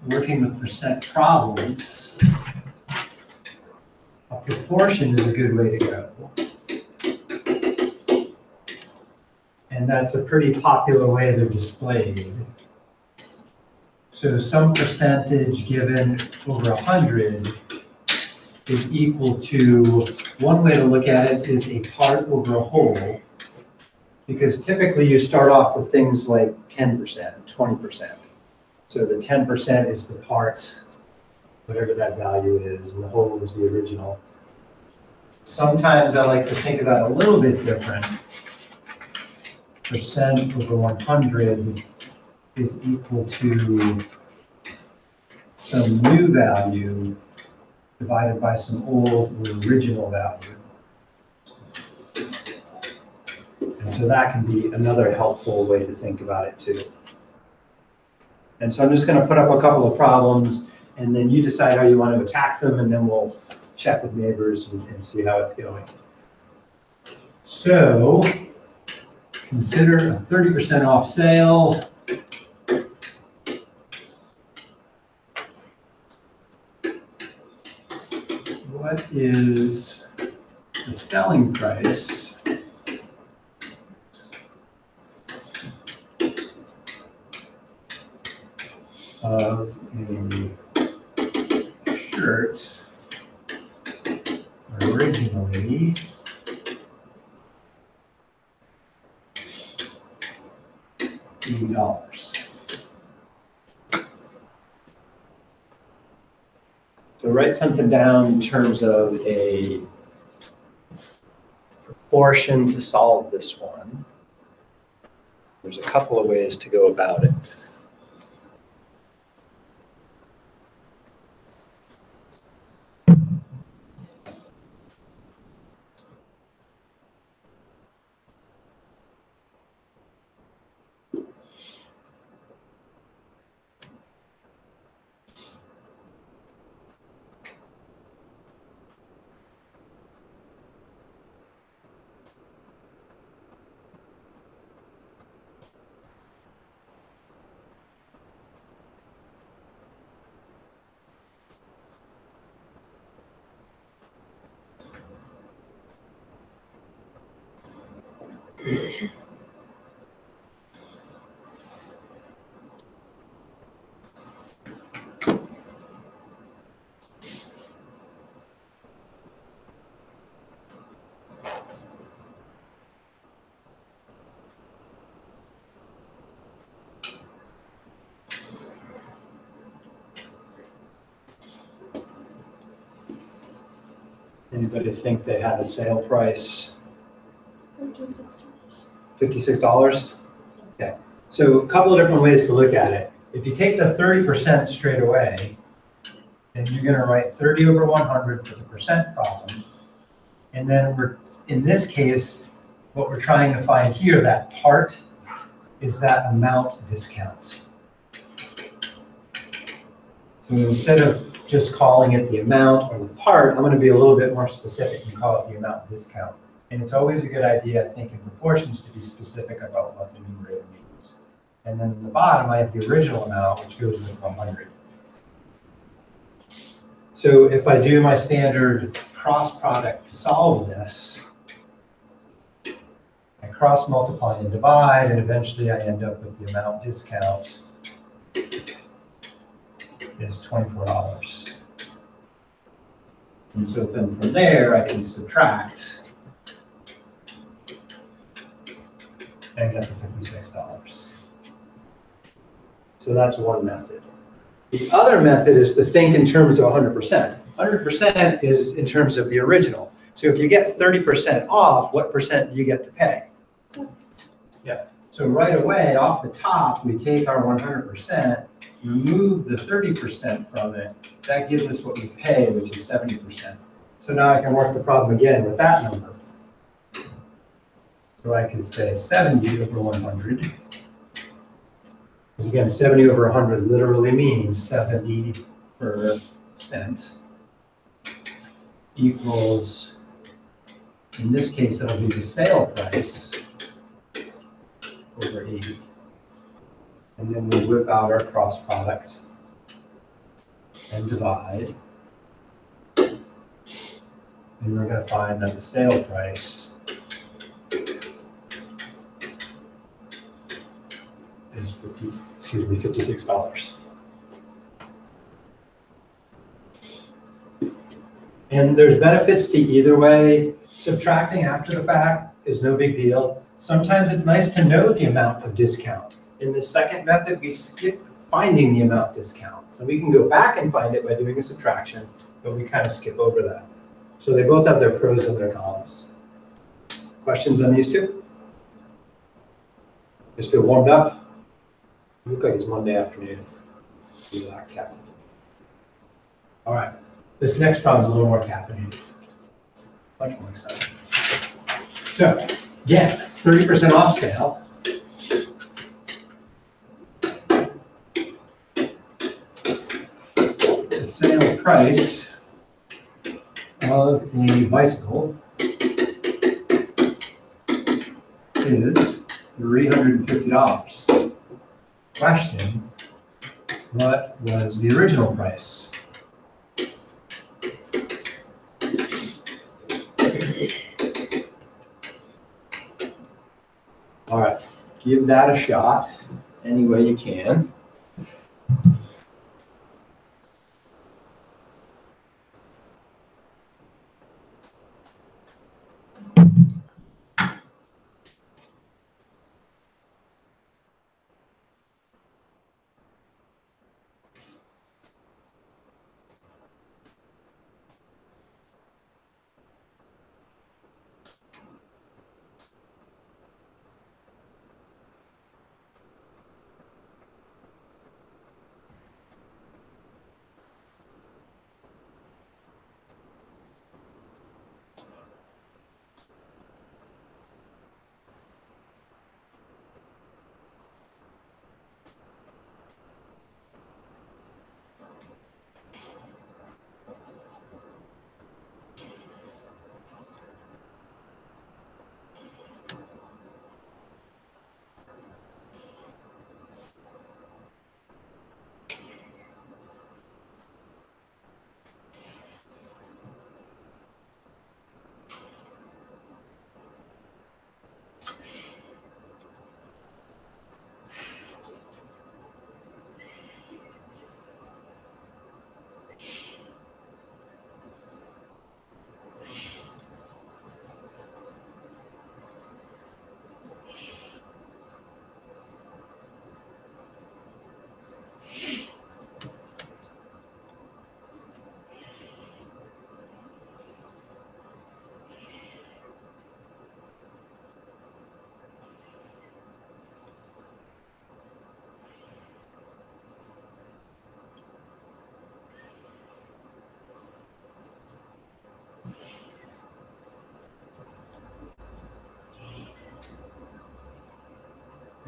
working with percent problems, a proportion is a good way to go. And that's a pretty popular way they're displayed. So some percentage given over 100 is equal to, one way to look at it is a part over a whole, because typically you start off with things like 10%, 20%. So the 10% is the part, whatever that value is, and the whole is the original. Sometimes I like to think about it a little bit different. Percent over 100 is equal to some new value divided by some old or original value. And so that can be another helpful way to think about it too. And so I'm just going to put up a couple of problems, and then you decide how you want to attack them, and then we'll check with neighbors and see how it's going. So consider a 30% off sale. What is the selling price of a shirt originally $80? So write something down in terms of a proportion to solve this one. There's a couple of ways to go about it. Anybody think they had a sale price? $56. $56? Okay. So a couple of different ways to look at it. If you take the 30% straight away, then you're going to write 30 over 100 for the percent problem. And then in this case, what we're trying to find here, that part, is that amount discount. So instead of just calling it the amount or the part, I'm going to be a little bit more specific and call it the amount discount. And it's always a good idea, I think, in proportions to be specific about what the numerator means. And then in the bottom, I have the original amount, which goes with 100. So if I do my standard cross product to solve this, I cross multiply and divide, and eventually I end up with the amount discount is $24. And so then from there, I can subtract and get to $56. So that's one method. The other method is to think in terms of 100%. 100% is in terms of the original. So if you get 30% off, what percent do you get to pay? Yeah. So right away, off the top, we take our 100%, remove the 30% from it. That gives us what we pay, which is 70%. So now I can work the problem again with that number. So I can say 70 over 100. Because again, 70 over 100 literally means 70% equals, in this case, that'll be the sale price over 80. And then we whip out our cross product and divide. And we're going to find that the sale price is $56. And there's benefits to either way. Subtracting after the fact is no big deal. Sometimes it's nice to know the amount of discount. In the second method, we skip finding the amount discount. And we can go back and find it by doing a subtraction, but we kind of skip over that. So they both have their pros and their cons. Questions on these two? Just feel warmed up? You look like it's Monday afternoon. You lack caffeine. All right. This next problem is a little more caffeinated. Much more exciting. So, again, 30% off sale. The sale price of a bicycle is $350. Question, what was the original price? All right, give that a shot any way you can.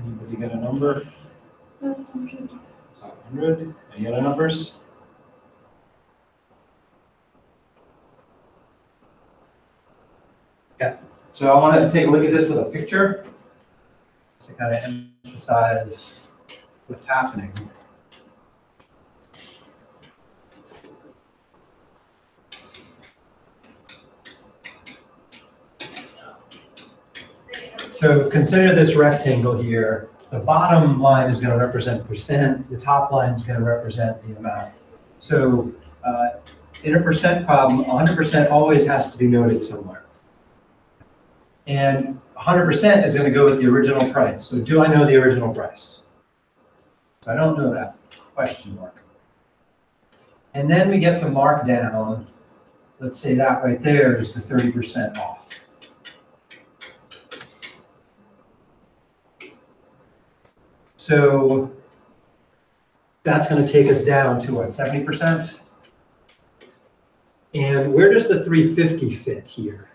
Anybody got a number? 500. 500. Any other numbers? Okay. So I want to take a look at this with a picture to kind of emphasize what's happening. So consider this rectangle here. The bottom line is going to represent percent. The top line is going to represent the amount. So in a percent problem, 100% always has to be noted somewhere. And 100% is going to go with the original price. So do I know the original price? So I don't know that. Question mark. And then we get the markdown. Let's say that right there is the 30% off. So that's going to take us down to what, 70%? And where does the 350 fit here?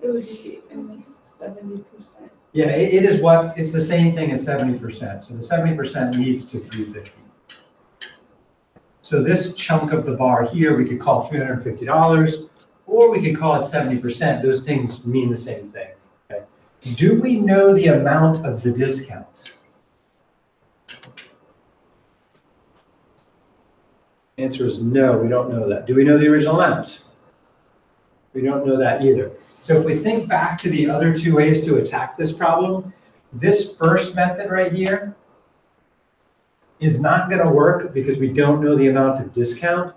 It would be in the 70%. Yeah, it is what, it's the same thing as 70%. So the 70% leads to 350. So this chunk of the bar here, we could call $350, or we could call it 70%. Those things mean the same thing. Okay? Do we know the amount of the discount? Answer is no, we don't know that. Do we know the original amount? We don't know that either. So if we think back to the other two ways to attack this problem, this first method right here is not going to work because we don't know the amount of discount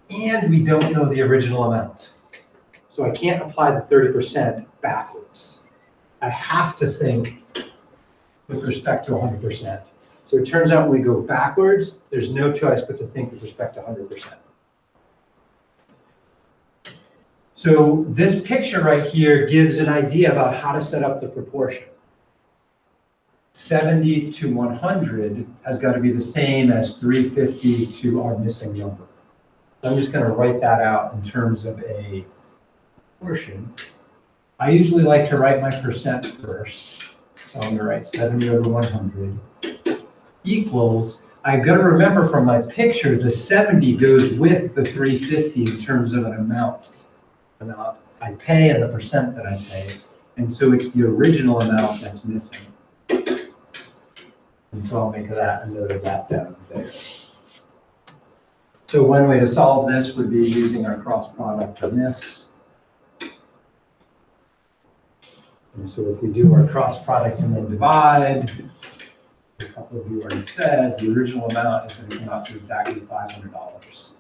and we don't know the original amount. So I can't apply the 30% backwards. I have to think with respect to 100%. So it turns out when we go backwards, there's no choice but to think with respect to 100%. So this picture right here gives an idea about how to set up the proportion. 70 to 100 has got to be the same as 350 to our missing number. I'm just going to write that out in terms of a proportion. I usually like to write my percent first. So I'm going to write 70 over 100 equals, I've got to remember from my picture, the 70 goes with the 350 in terms of an amount I pay and the percent that I pay. And so it's the original amount that's missing. And so I'll make that a note of that down there. So one way to solve this would be using our cross product on this. And so if we do our cross product and then divide, a couple of you already said, the original amount is going to come out to exactly $500.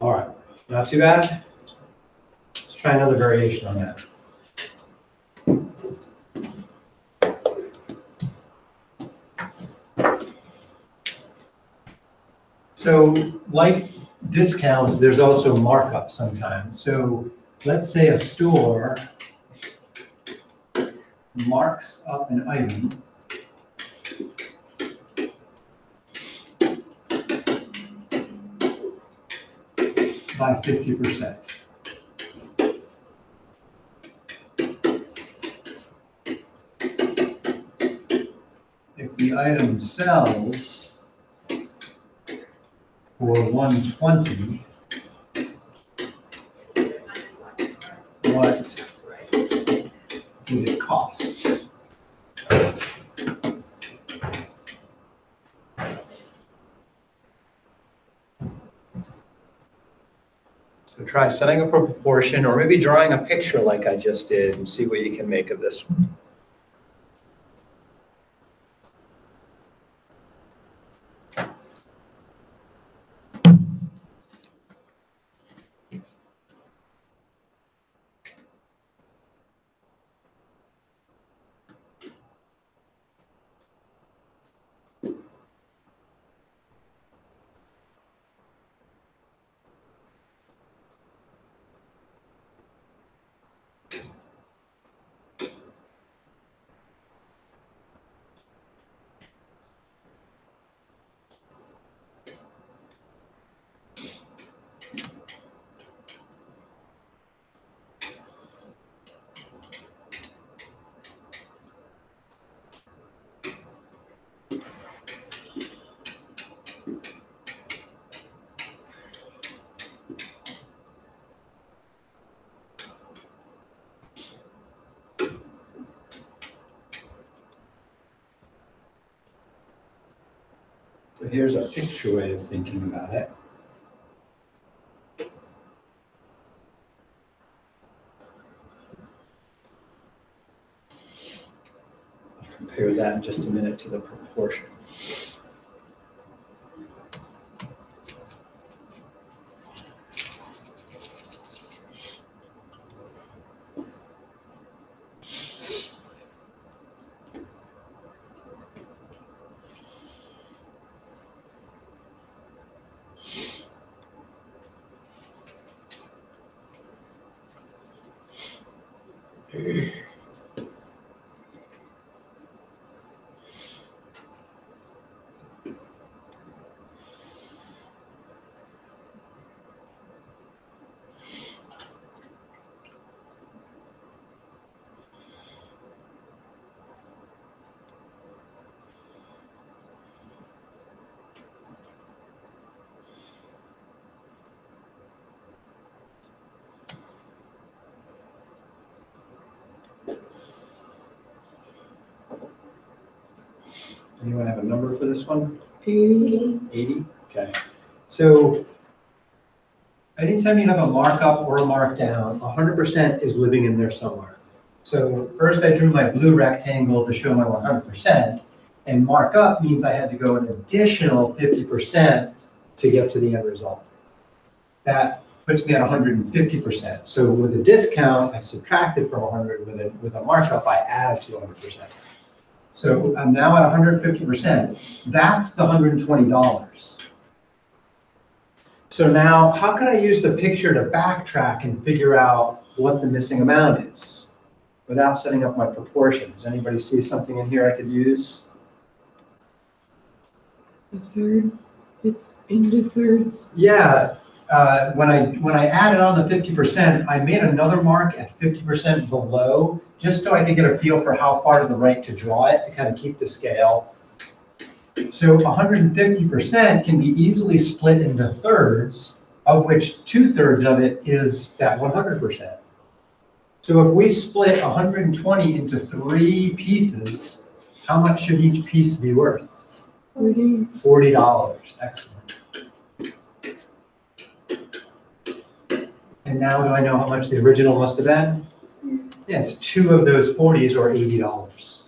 All right, not too bad. Let's try another variation on that. So like discounts, there's also markup sometimes. So let's say a store marks up an item by 50%. If the item sells for $120, what did it cost? So try setting up a proportion or maybe drawing a picture like I just did and see what you can make of this one. So here's a picture way of thinking about it. I'll compare that in just a minute to the proportion. Anyone have a number for this one? 80. 80? Okay. So anytime you have a markup or a markdown, 100% is living in there somewhere. So first I drew my blue rectangle to show my 100%, and markup means I had to go an additional 50% to get to the end result. That puts me at 150%. So with a discount, I subtracted from 100. With a markup, I add to 100%. So I'm now at 150%. That's the $120. So now, how could I use the picture to backtrack and figure out what the missing amount is without setting up my proportion? Does anybody see something in here I could use? A third. It's into thirds. Yeah. When I added on the 50%, I made another mark at 50% below, just so I could get a feel for how far to the right to draw it to kind of keep the scale. So 150% can be easily split into thirds, of which 2/3 of it is that 100%. So if we split 120 into 3 pieces, how much should each piece be worth? $40. Excellent. And now do I know how much the original must have been? Yeah, it's 2 of those 40s, or $80.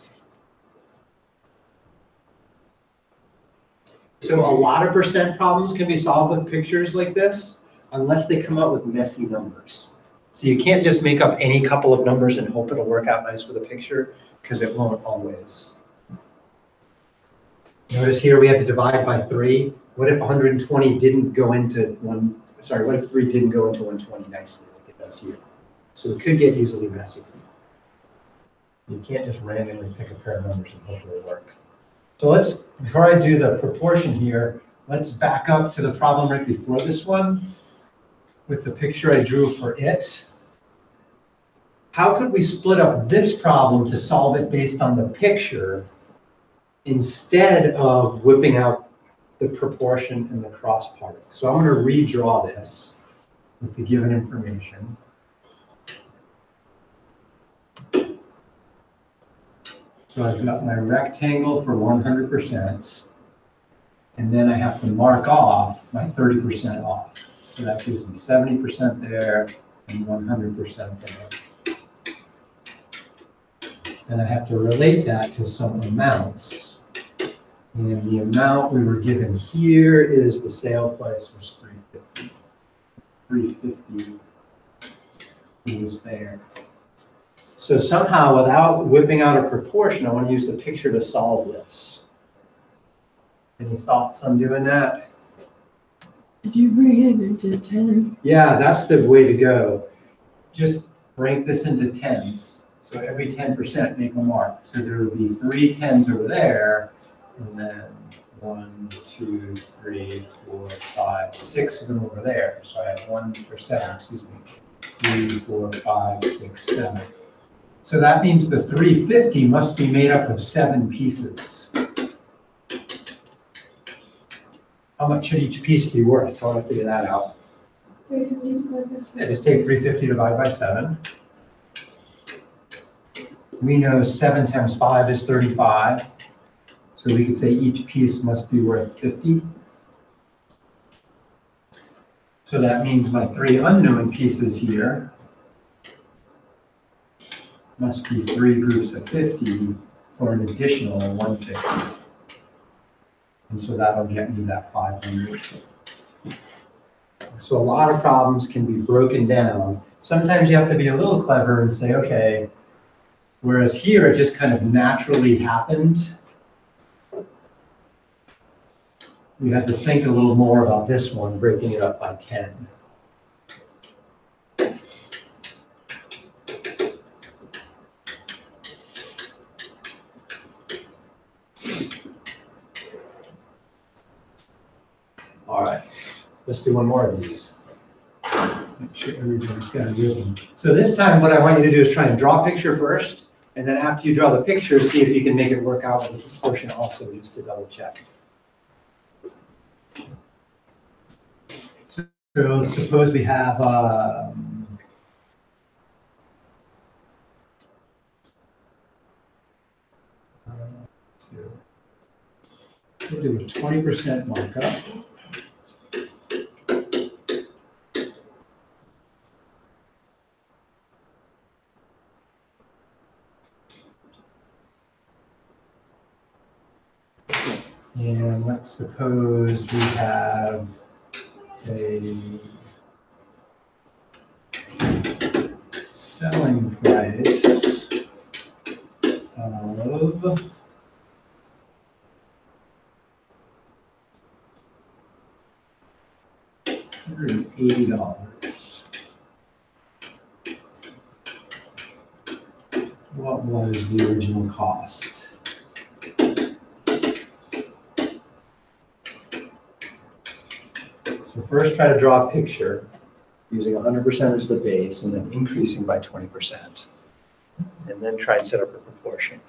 So a lot of percent problems can be solved with pictures like this, unless they come up with messy numbers. So you can't just make up any couple of numbers and hope it'll work out nice with a picture, because it won't always. Notice here we have to divide by 3. What if 120 didn't go into what if 3 didn't go into 120 nicely like it does here? So it could get easily messy. You can't just randomly pick a pair of numbers and hope it'll work. So before I do the proportion here, let's back up to the problem right before this one with the picture I drew for it. How could we split up this problem to solve it based on the picture instead of whipping out the proportion and the cross product? So I'm going to redraw this with the given information. So I've got my rectangle for 100%, and then I have to mark off my 30% off. So that gives me 70% there and 100% there. And I have to relate that to some amounts. And the amount we were given here is the sale price was $350. $350 is there. So somehow, without whipping out a proportion, I want to use the picture to solve this. Any thoughts on doing that? If you bring it into 10. Yeah, that's the way to go. Just break this into tens. So every 10% make a mark. So there will be 3 tens over there, and then 1, 2, 3, 4, 5, 6 of them over there. So I have 7, excuse me. 3, 4, 5, 6, 7. So that means the 350 must be made up of 7 pieces. How much should each piece be worth? How do I figure that out? Yeah, just take 350 divided by 7. We know 7 times 5 is 35. So we could say each piece must be worth 50. So that means my 3 unknown pieces here must be 3 groups of 50 for an additional 150. And so that'll get me that 500. So a lot of problems can be broken down. Sometimes you have to be a little clever and say, okay, whereas here it just kind of naturally happened, we had to think a little more about this one, breaking it up by 10. All right, let's do one more of these. Make sure everybody's got a real one. So this time what I want you to do is try and draw a picture first, and then after you draw the picture, see if you can make it work out with the proportion also, just to double check. So suppose we have We'll do a 20% markup. And let's suppose we have a selling price of $180. What was the original cost? So first try to draw a picture using 100% as the base and then increasing by 20%. And then try and set up a proportion.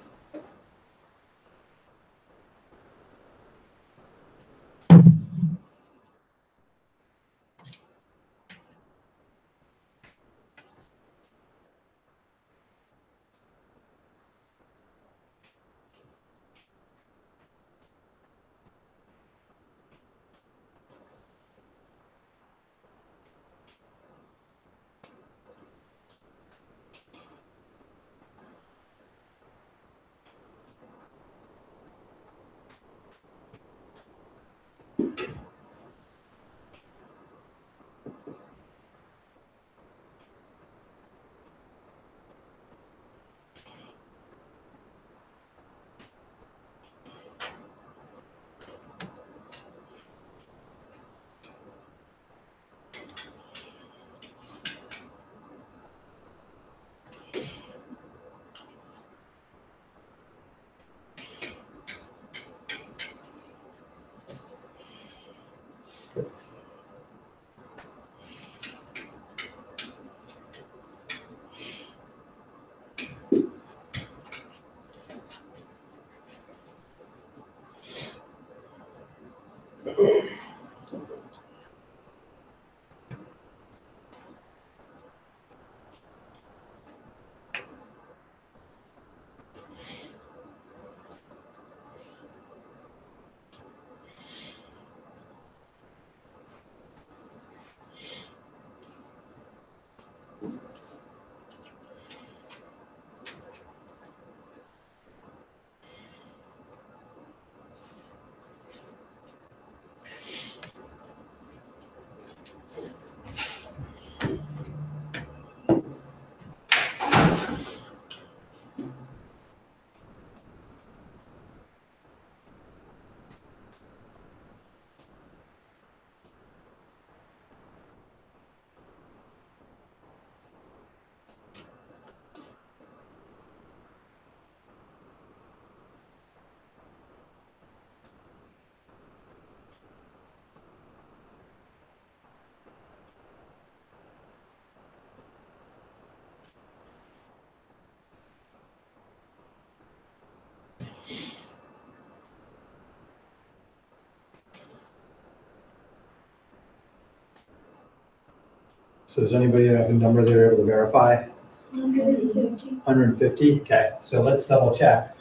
So does anybody have a number they're able to verify? 150. 150? Okay, so let's double check.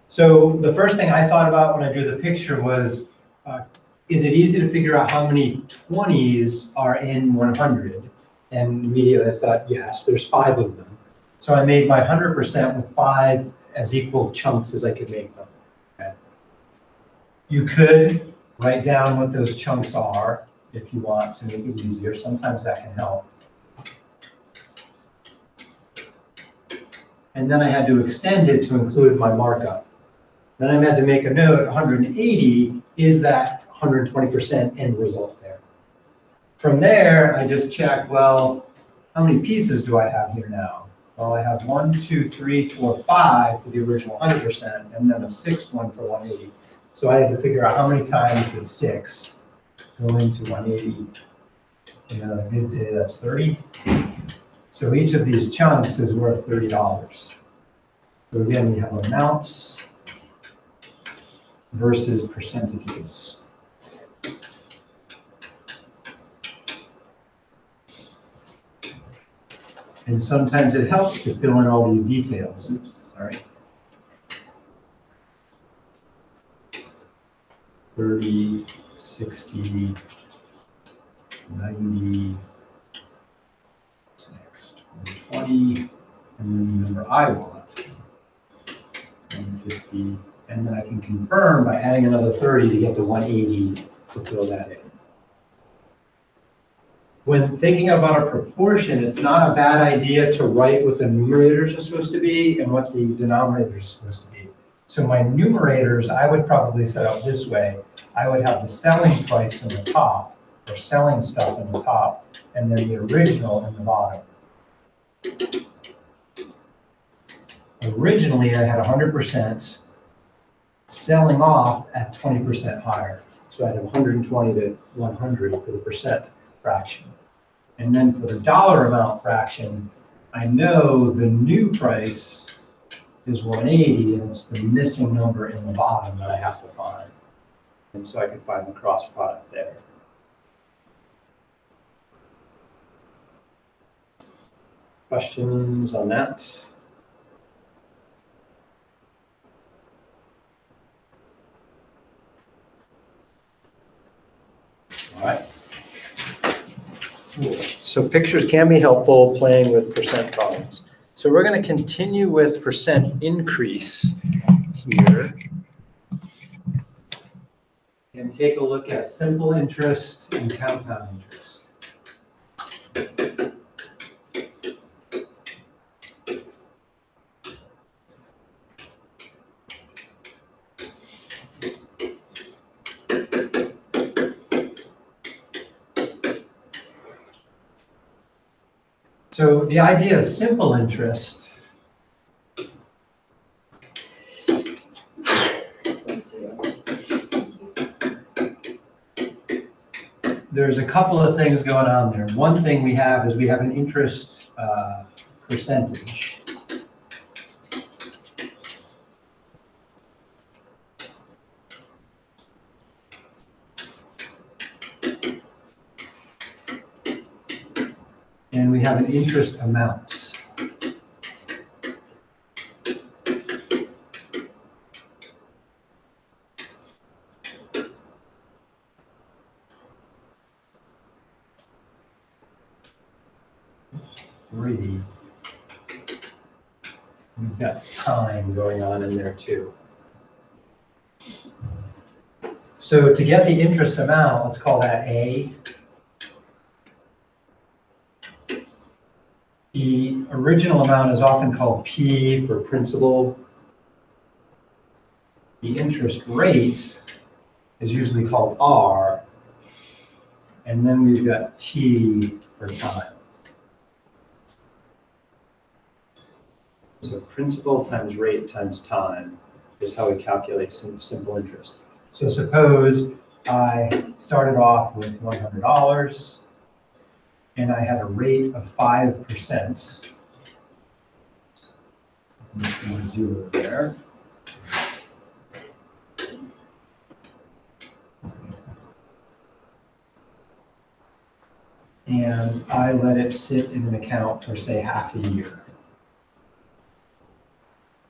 So the first thing I thought about when I drew the picture was, is it easy to figure out how many 20s are in 100? And immediately I thought, yes, there's 5 of them. So I made my 100% with 5 as equal chunks as I could make them. Okay. You could write down what those chunks are if you want to make it easier. Sometimes that can help. And then I had to extend it to include my markup. Then I had to make a note, 180 is that 120% end result there. From there, I just checked, well, how many pieces do I have here now? Well, I have 1, 2, 3, 4, 5 for the original 100%, and then a 6th one for 180. So I had to figure out how many times did 6 go into 180. And on a good day, that's 30. So each of these chunks is worth $30. So again, we have amounts versus percentages. And sometimes it helps to fill in all these details. Oops, sorry. 30, 60, 90, what's next? 120, and then the number I want, 150, and then I can confirm by adding another 30 to get the 180 to fill that in. When thinking about a proportion, it's not a bad idea to write what the numerators are supposed to be and what the denominators are supposed to be. So my numerators, I would probably set up this way. I would have the selling price in the top, or selling stuff in the top, and then the original in the bottom. Originally, I had 100%, selling off at 20% higher. So I had 120 to 100 for the percent fraction. And then for the dollar amount fraction, I know the new price is 180, and it's the missing number in the bottom that I have to find. And so I can find the cross product there. Questions on that? All right. Cool. So pictures can be helpful playing with percent problems. So we're going to continue with percent increase here and take a look at simple interest and compound interest. So the idea of simple interest there's a couple of things going on there. One thing we have is we have an interest percentage. And we have an interest amount. Three. We've got time going on in there too. So to get the interest amount, let's call that A. The original amount is often called P for principal. The interest rate is usually called R. And then we've got T for time. So principal times rate times time is how we calculate simple interest. So suppose I started off with $100 and I had a rate of 5%. Zero there. And I let it sit in an account for, say, half a year.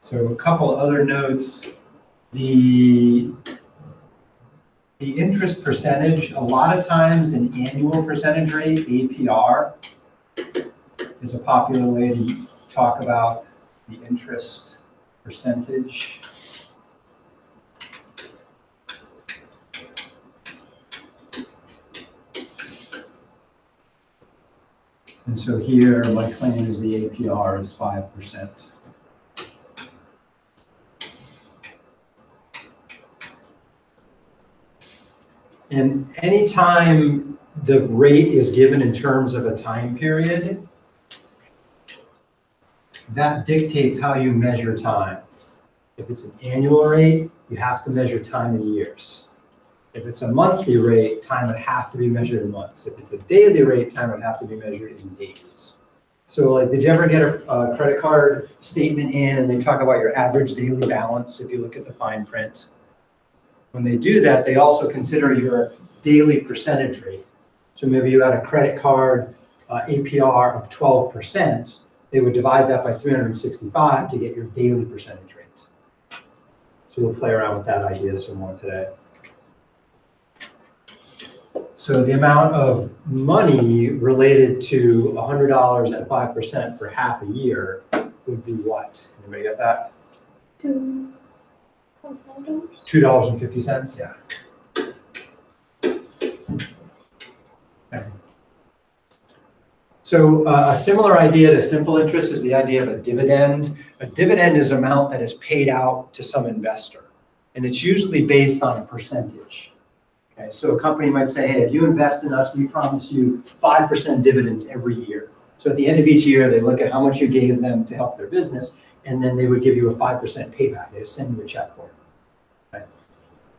So a couple other notes. The interest percentage, a lot of times an annual percentage rate, APR, is a popular way to talk about the interest percentage. And so here, my claim is the APR is 5%. And anytime the rate is given in terms of a time period, that dictates how you measure time. If it's an annual rate, you have to measure time in years. If it's a monthly rate, time would have to be measured in months. If it's a daily rate, time would have to be measured in days. So like, did you ever get a credit card statement in and they talk about your average daily balance if you look at the fine print? When they do that, they also consider your daily percentage rate. So maybe you had a credit card APR of 12%. They would divide that by 365 to get your daily percentage rate. So we'll play around with that idea some more today. So the amount of money related to $100 at 5% for half a year would be what? Anybody get that? $2.50, yeah. Okay. So a similar idea to simple interest is the idea of a dividend. A dividend is an amount that is paid out to some investor, and it's usually based on a percentage. Okay, so a company might say, hey, if you invest in us, we promise you 5% dividends every year. So at the end of each year, they look at how much you gave them to help their business, and then they would give you a 5% payback. They just send you a check for it. Okay?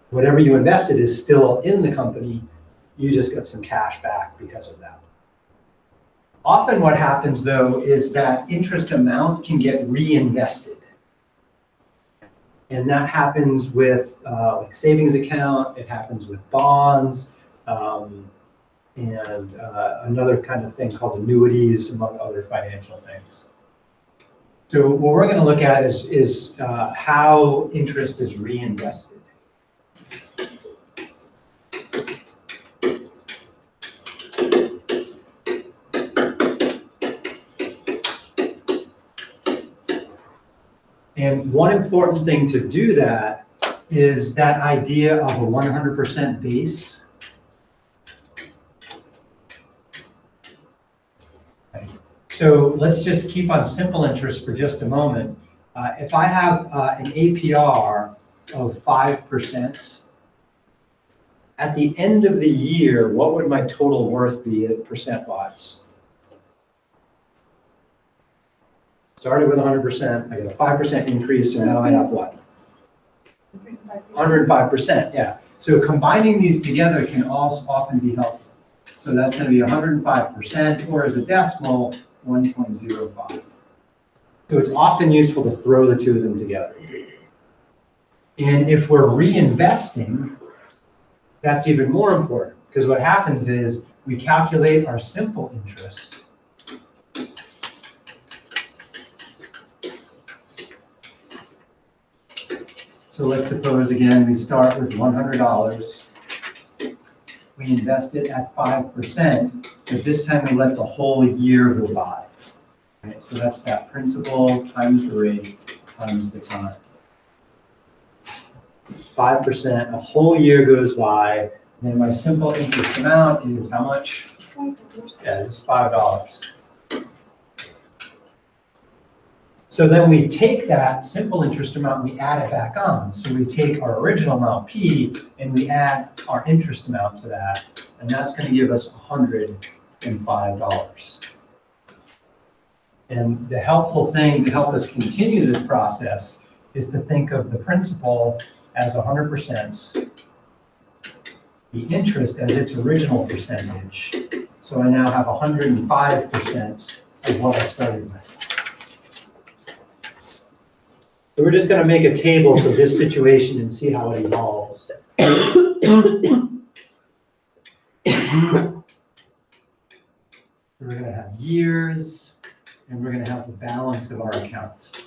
Whatever you invested is still in the company. You just got some cash back because of that. Often what happens, though, is that interest amount can get reinvested. And that happens with like savings account, it happens with bonds, and another kind of thing called annuities, among other financial things. So what we're going to look at is how interest is reinvested. And one important thing to do that is that idea of a 100% base. Okay. So let's just keep on simple interest for just a moment. If I have an APR of 5%, at the end of the year, what would my total worth be at percent-wise? Started with 100%, I get a 5% increase, so now I have what? 105%, yeah. So combining these together can also often be helpful. So that's going to be 105%, or as a decimal, 1.05. So it's often useful to throw the two of them together. And if we're reinvesting, that's even more important, because what happens is we calculate our simple interest. So let's suppose, again, we start with $100. We invest it at 5%, but this time we let the whole year go by. Right? So that's that principal times the rate times the time. 5%, a whole year goes by, and then my simple interest amount is how much? $5. Yeah, it's $5. So then we take that simple interest amount and we add it back on. So we take our original amount, P, and we add our interest amount to that, and that's going to give us $105. And the helpful thing to help us continue this process is to think of the principal as 100%, the interest as its original percentage. So I now have 105% of what I started with. So we're just going to make a table for this situation and see how it evolves. We're going to have years, and we're going to have the balance of our account.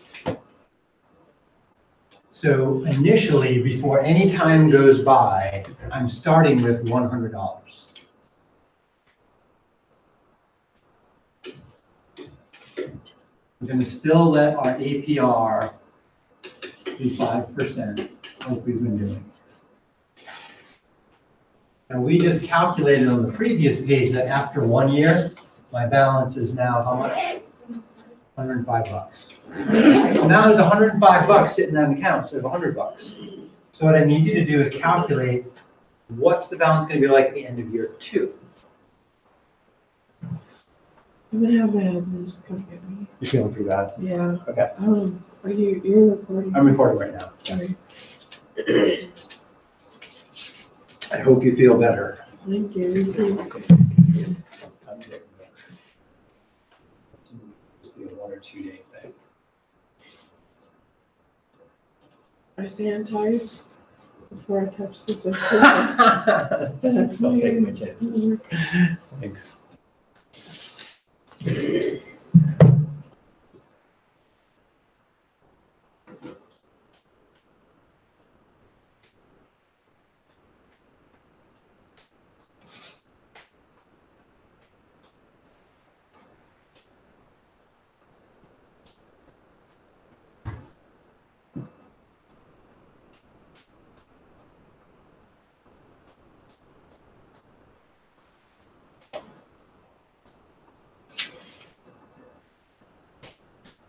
So initially, before any time goes by, I'm starting with $100. We're going to still let our APR be 5%, like we've been doing. And we just calculated on the previous page that after 1 year, my balance is now how much? $105. So now there's $105 sitting on the account instead of $100. So what I need you to do is calculate what's the balance going to be like at the end of year 2. I'm gonna have my husband just come get me. You're feeling pretty bad? Yeah. Okay. You're recording? I'm recording right now. Sorry. I hope you feel better. Thank you. You too. I'm getting better. It's just be a 1 or 2 day thing. I sanitized before I touch the system. That's not taking my chances. Thanks.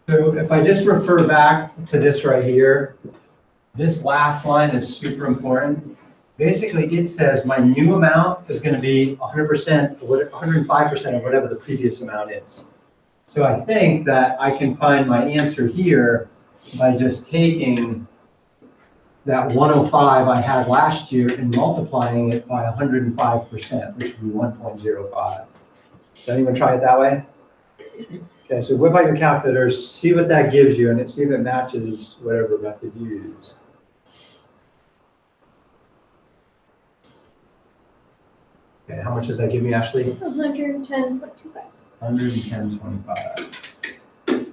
So if I just refer back to this right here, this last line is super important. Basically, it says my new amount is going to be 100%, 105% of whatever the previous amount is. So I think that I can find my answer here by just taking that 105 I had last year and multiplying it by 105%, which would be 1.05. Does anyone try it that way? Okay, so whip out your calculators, see what that gives you, and see if it matches whatever method you used. Okay, how much does that give me, Ashley? 110.25. 110.25.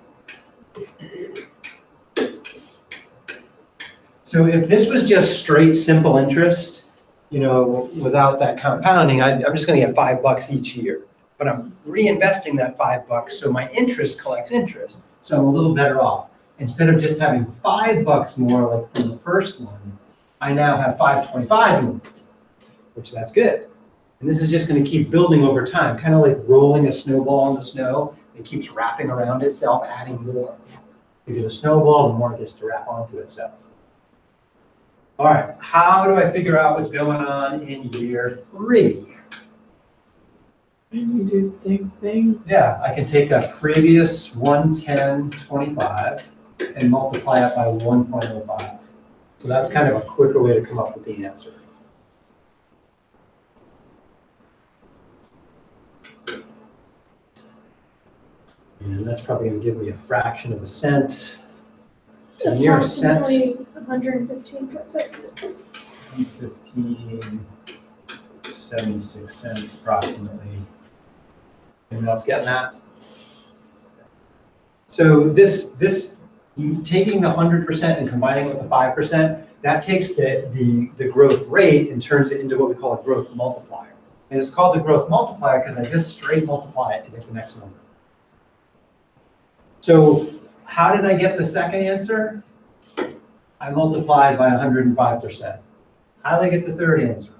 So if this was just straight simple interest, you know, without that compounding, I'm just going to get $5 each year. But I'm reinvesting that $5, so my interest collects interest. So I'm a little better off. Instead of just having $5 more like from the first one, I now have $5.25 more, which that's good. And this is just going to keep building over time, kind of like rolling a snowball in the snow. It keeps wrapping around itself, adding more. You get a snowball, the more it gets to wrap onto itself. All right, how do I figure out what's going on in year 3? And you do the same thing. Yeah, I can take a previous 110.25 and multiply it by 1.05. So that's kind of a quicker way to come up with the answer. And that's probably going to give me a fraction of a cent. So near a cent. Approximately 115.76. 115.76 approximately. And that's getting that. So this taking the 100% and combining it with the 5%, that takes the growth rate and turns it into what we call a growth multiplier. And it's called the growth multiplier because I just straight multiply it to get the next number. So how did I get the second answer? I multiplied by 105%. How did I get the third answer?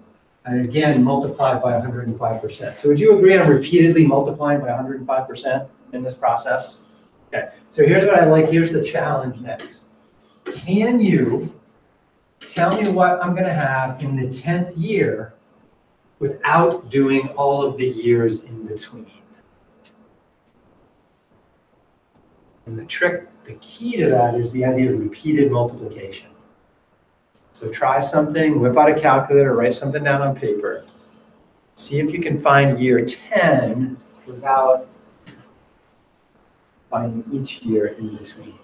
I again multiplied by 105%. So would you agree I'm repeatedly multiplying by 105% in this process? Okay, so here's what I like. Here's the challenge next. Can you tell me what I'm going to have in the 10th year without doing all of the years in between? And the trick, the key to that is the idea of repeated multiplication. So try something, whip out a calculator, write something down on paper. See if you can find year 10 without finding each year in between.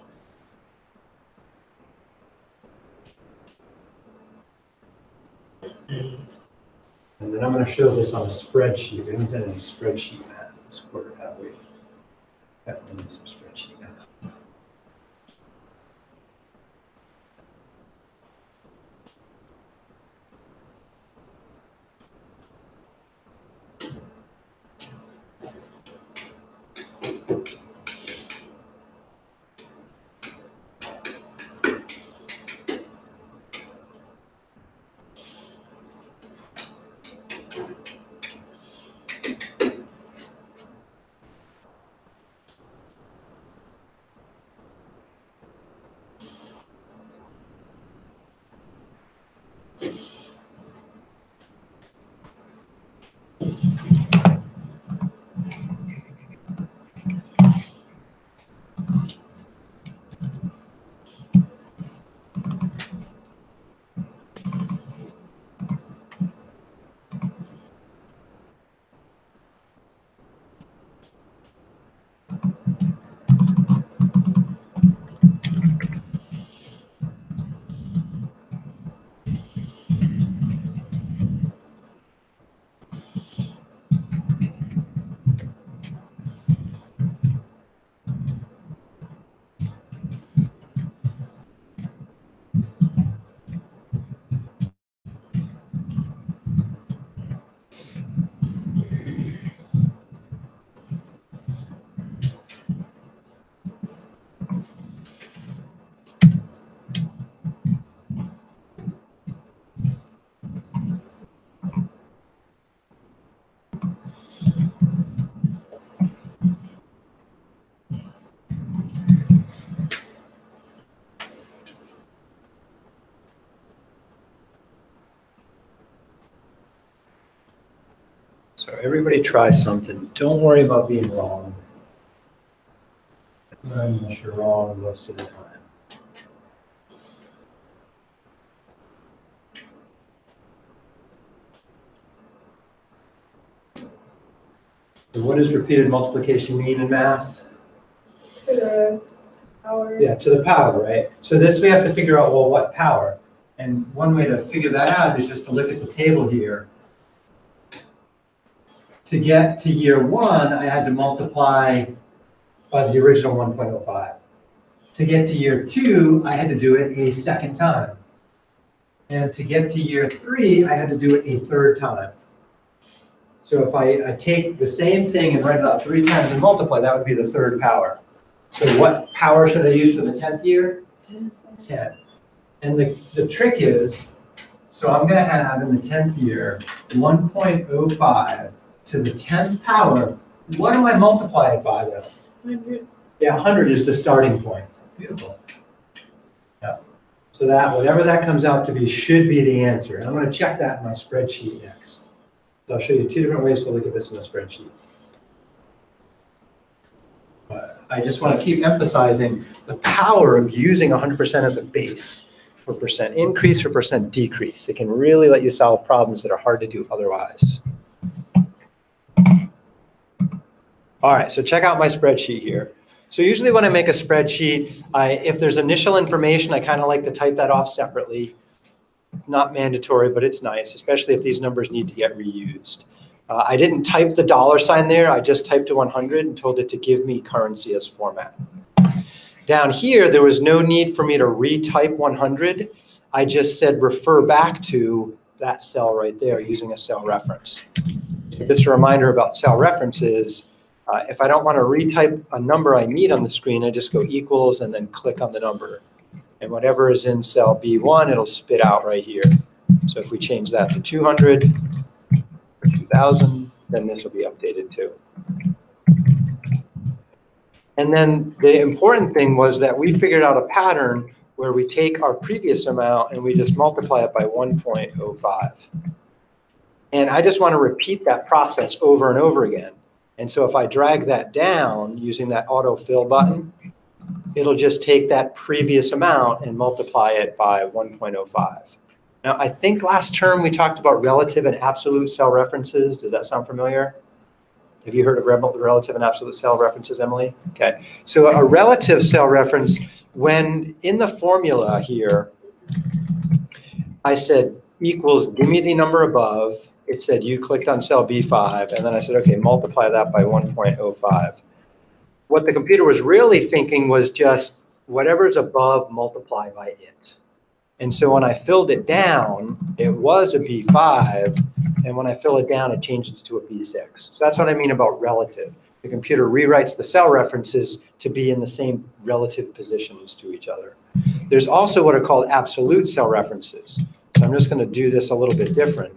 And then I'm going to show this on a spreadsheet. We haven't done any spreadsheet math this quarter, have we? Definitely need some spreadsheet math. Everybody try something. Don't worry about being wrong. Unless you're wrong most of the time. So what does repeated multiplication mean in math? To the power. Yeah, to the power, right? So this we have to figure out, well, what power? And one way to figure that out is just to look at the table here. To get to year 1, I had to multiply by the original 1.05. To get to year 2, I had to do it a second time. And to get to year 3, I had to do it a third time. So if I take the same thing and write it out 3 times and multiply, that would be the third power. So what power should I use for the 10th year? 10. And the trick is, so I'm going to have in the 10th year 1.05 to the 10th power. What do I multiply it by though? 100. Yeah, 100 is the starting point. Beautiful. Yeah. So that, whatever that comes out to be, should be the answer. And I'm going to check that in my spreadsheet next. So I'll show you 2 different ways to look at this in a spreadsheet. But I just want to keep emphasizing the power of using 100% as a base for percent increase or percent decrease. It can really let you solve problems that are hard to do otherwise. All right, so check out my spreadsheet here. So usually when I make a spreadsheet, if there's initial information, I kind of like to type that off separately. Not mandatory, but it's nice, especially if these numbers need to get reused. I didn't type the $sign there. I just typed a 100 and told it to give me currency as format. Down here, there was no need for me to retype 100. I just said refer back to that cell right there using a cell reference. Just a reminder about cell references. If I don't want to retype a number I need on the screen, I just go equals and then click on the number. And whatever is in cell B1, it'll spit out right here. So if we change that to 200 or 2000, then this will be updated too. And then the important thing was that we figured out a pattern where we take our previous amount and we just multiply it by 1.05. And I just want to repeat that process over and over again. And so if I drag that down using that autofill button, it'll just take that previous amount and multiply it by 1.05. Now, I think last term we talked about relative and absolute cell references. Does that sound familiar? Have you heard of relative and absolute cell references, Emily? Okay. So a relative cell reference, when in the formula here, I said equals, give me the number above. It said you clicked on cell B5, and then I said, okay, multiply that by 1.05. What the computer was really thinking was just whatever's above, multiply by it. And so when I filled it down, it was a B5, and when I fill it down, it changes to a B6. So that's what I mean about relative. The computer rewrites the cell references to be in the same relative positions to each other. There's also what are called absolute cell references. So I'm just going to do this a little bit different.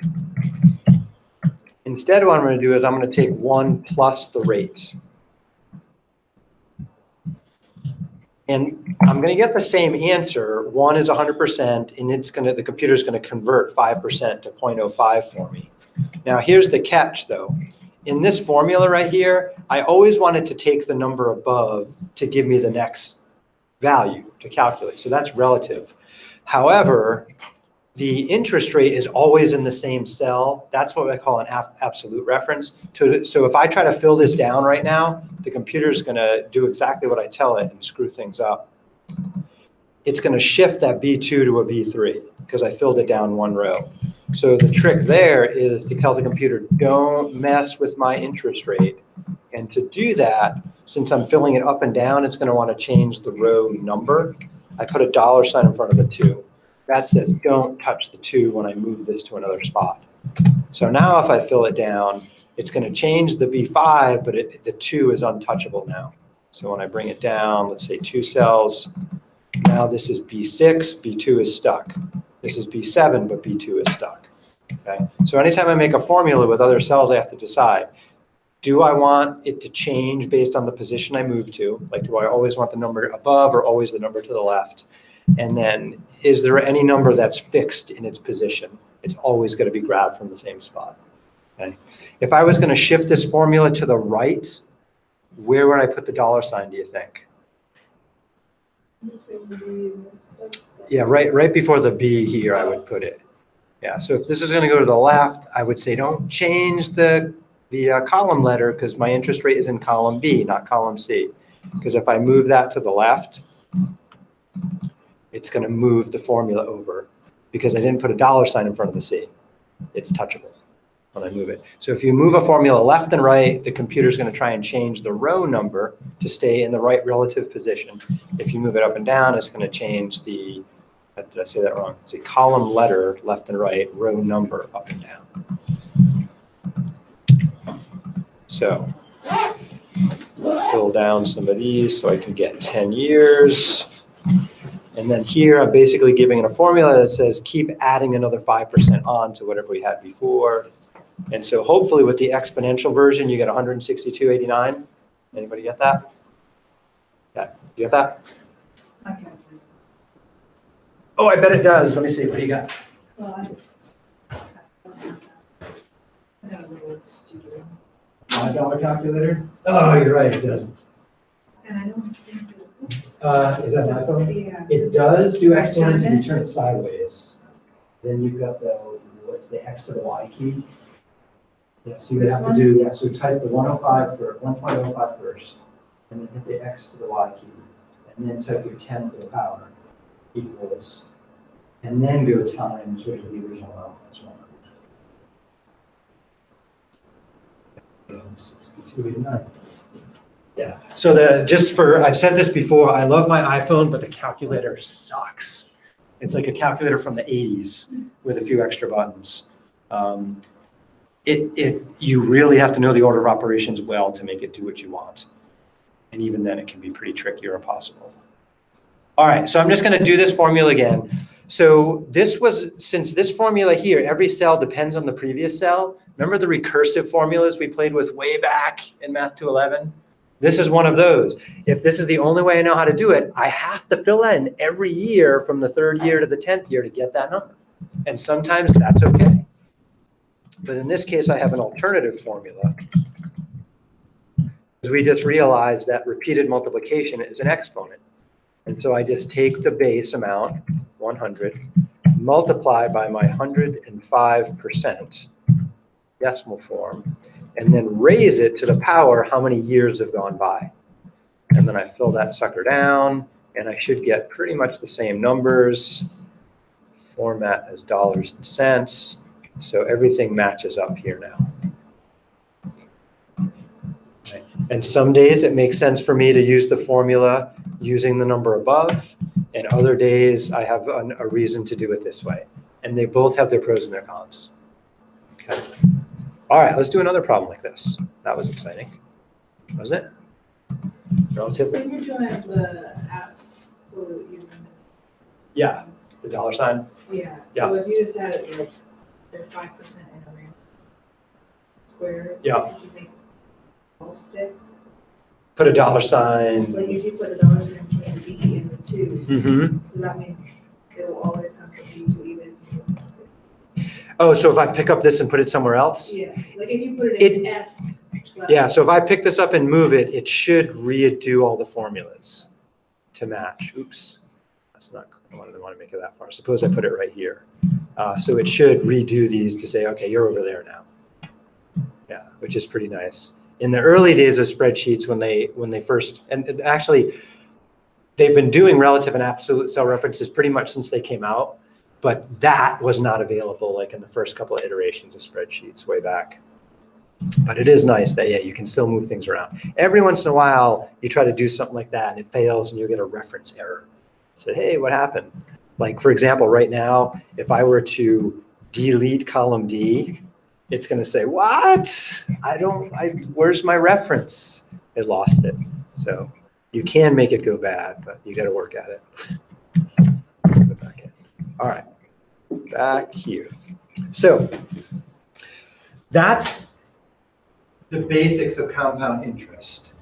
Instead, what I'm going to do is I'm going to take 1 plus the rates. And I'm going to get the same answer. 1 is 100%, and the computer is going to convert 5% to 0.05 for me. Now, here's the catch, though. In this formula right here, I always wanted to take the number above to give me the next value to calculate. So that's relative. However, the interest rate is always in the same cell. That's what I call an absolute reference. So if I try to fill this down right now, the computer is going to do exactly what I tell it and screw things up. It's going to shift that B2 to a B3 because I filled it down 1 row. So the trick there is to tell the computer, don't mess with my interest rate. And to do that, since I'm filling it up and down, it's going to want to change the row number. I put a $sign in front of the 2. That says don't touch the 2 when I move this to another spot. So now if I fill it down, it's going to change the B5, but the 2 is untouchable now. So when I bring it down, let's say 2 cells, now this is B6, B2 is stuck. This is B7, but B2 is stuck. Okay? So anytime I make a formula with other cells, I have to decide, do I want it to change based on the position I move to? Like, do I always want the number above or always the number to the left? And then, is there any number that's fixed in its position? It's always going to be grabbed from the same spot. Okay. If I was going to shift this formula to the right, where would I put the $sign, do you think? Between the B and this. Yeah, right before the B here, I would put it. Yeah, so if this was going to go to the left, I would say don't change the column letter because my interest rate is in column B, not column C. Because if I move that to the left, it's going to move the formula over because I didn't put a $sign in front of the C. It's touchable when I move it. So if you move a formula left and right, the computer's going to try and change the row number to stay in the right relative position. If you move it up and down, it's going to change the, did I say that wrong? It's a column letter left and right, row number up and down. So fill down some of these so I can get 10 years. And then here I'm basically giving it a formula that says keep adding another 5% on to whatever we had before. And so hopefully with the exponential version, you get 162.89. Anybody get that? Yeah, you get that? Okay. Oh, I bet it does. Let me see. What do you got? Well, I got a little studio. $5 calculator? Oh, you're right. It doesn't. And I don't think it, oops. Is that an iPhone? Yeah. It does do exponents if you turn it sideways. Then you've got the, what's the X to the Y key? Yeah, so you would This have one? to do, yeah, so type the 105 for 1.05 first, and then hit the X to the Y key, and then type your 10 to the power equals, and then go times whatever the original output was. 62.89. Yeah, so I've said this before, I love my iPhone, but the calculator sucks. It's like a calculator from the 80s with a few extra buttons. You really have to know the order of operations well to make it do what you want. And even then it can be pretty tricky or impossible. All right, so I'm just gonna do this formula again. So since this formula here, every cell depends on the previous cell. Remember the recursive formulas we played with way back in Math 211? This is one of those. If this is the only way I know how to do it, I have to fill in every year from the 3rd year to the 10th year to get that number. And sometimes that's okay. But in this case, I have an alternative formula. Because we just realized that repeated multiplication is an exponent. And so I just take the base amount, 100, multiply by my 105% decimal form, and then raise it to the power how many years have gone by. And then I fill that sucker down, and I should get pretty much the same numbers. Format as dollars and cents. So everything matches up here now. Okay. And some days it makes sense for me to use the formula using the number above, and other days I have a reason to do it this way. And they both have their pros and their cons. Okay. All right, let's do another problem like this. That was exciting, wasn't it? Relatively. So you're doing the apps, so you. Yeah, the $sign. Yeah, Yeah. so if you just had it like, they're 5% in a random square. Yeah. If you make all stick, Put a $sign. like if you put a $sign between the B and the 2, Mm-hmm. does that mean it'll always come from B2 even if you? Oh, so if I pick up this and put it somewhere else? Yeah, like if you put it in F. Like, Yeah, so if I pick this up and move it, it should redo all the formulas to match. Oops, that's not, I didn't want to make it that far. Suppose I put it right here. So it should redo these to say, okay, you're over there now. Yeah, which is pretty nice. In the early days of spreadsheets, when they first, and actually, they've been doing relative and absolute cell references pretty much since they came out, but that was not available like in the first couple of iterations of spreadsheets way back. But it is nice that, yeah, you can still move things around. Every once in a while, you try to do something like that and it fails and you get a reference error. Say, hey, what happened? Like, for example, right now, if I were to delete column D, it's going to say, what? Where's my reference? It lost it. So you can make it go bad, but you got to work at it. Put it back in. All right, back here. So that's the basics of compound interest.